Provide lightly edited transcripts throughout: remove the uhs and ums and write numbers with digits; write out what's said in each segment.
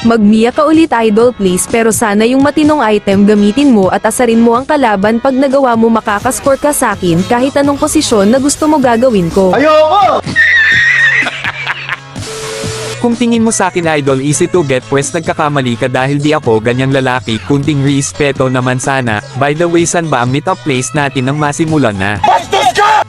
Magmiya ka ulit idol please, pero sana yung matinong item gamitin mo at asarin mo ang kalaban pag nagawa mo makakascore ka sakin kahit anong posisyon na gusto mo gagawin ko. Ayoko! Kung tingin mo sa akin idol easy to get pwes nagkakamali ka dahil di ako ganyang lalaki, kunting respeto naman sana. By the way, san ba ang meet up place natin nang masimulan na? Bastos ka!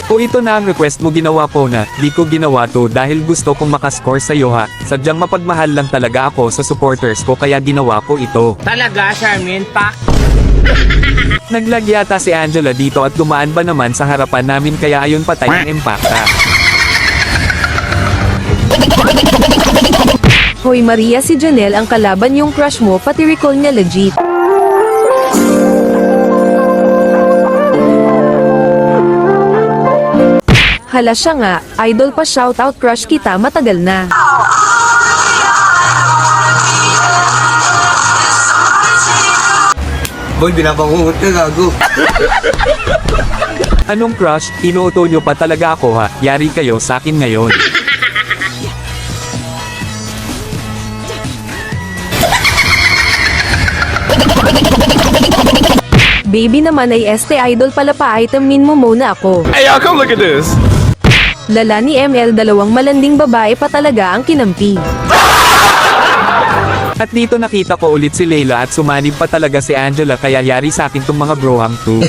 O ito na ang request mo, ginawa ko na. Di ko ginawa to dahil gusto kong makascore sa'yo ha. Sadyang mapagmahal lang talaga ako sa supporters ko kaya ginawa ko ito. Talaga, Charmin? Naglag yata si Angela dito at dumaan ba naman sa harapan namin kaya ayun patay ang impacta. Hoy Maria, si Janelle ang kalaban yung crush mo, pati recall niya legit. Hala siya nga, idol pa, shoutout crush kita matagal na. Boy, binabangungot ka, gago. Anong crush? Inuuto nyo pa talaga ako ha. Yari kayo sa akin ngayon. Baby naman ay este idol pala, pa itemin mo muna ako. Hey, y'all, come look at this. Lala ni ML, dalawang malanding babae pa talaga ang kinampi. At dito nakita ko ulit si Layla at sumanib pa talaga si Angela kaya yari sa akin tong mga broham to.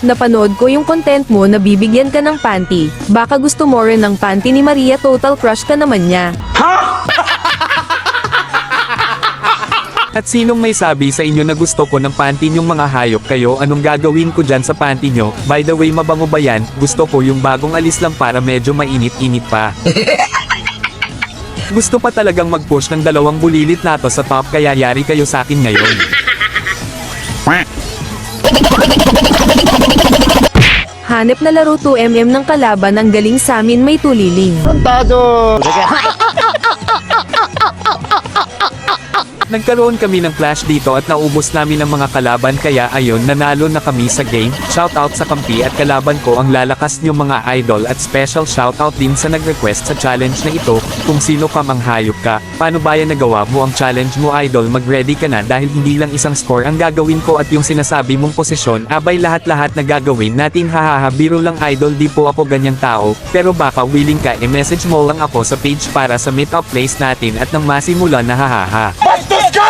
Napanood ko yung content mo na bibigyan ka ng panty. Baka gusto mo rin ng panty ni Maria, total crush ka naman niya. At sinong may sabi sa inyo na gusto ko ng panty nyong mga hayop kayo, anong gagawin ko dyan sa panty nyo? By the way, mabango ba yan? Gusto ko yung bagong alis lang para medyo mainit-init pa. Gusto pa talagang mag-push ng dalawang bulilit na to sa top kaya yari kayo sa akin ngayon. Hanep na laro 2mm ng kalaban, ang galing sa amin, may tuliling. Tado! Nagkaroon kami ng flash dito at naubos namin ang mga kalaban kaya ayun, nanalo na kami sa game. Shoutout sa kampi at kalaban ko ang lalakas nyo mga idol, at special shoutout din sa nag-request sa challenge na ito. Kung sino ka mang hayop ka, paano ba yan nagawa mo ang challenge mo idol? Mag-ready ka na dahil hindi lang isang score ang gagawin ko at yung sinasabi mong posisyon, abay lahat-lahat na gagawin natin, hahaha, biro lang idol, di po ako ganyang tao. Pero baka willing ka, i-message mo lang ako sa page para sa meet up place natin at nang masimulan na, hahaha. Bastos ka!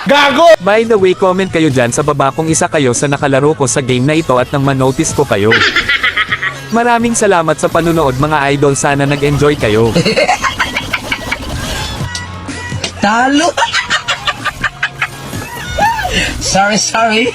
Gago! By the way, comment kayo dyan sa baba kung isa kayo sa nakalaro ko sa game na ito at nang manotice ko kayo. Maraming salamat sa panunood mga idol, sana nag-enjoy kayo. Talo! Sorry.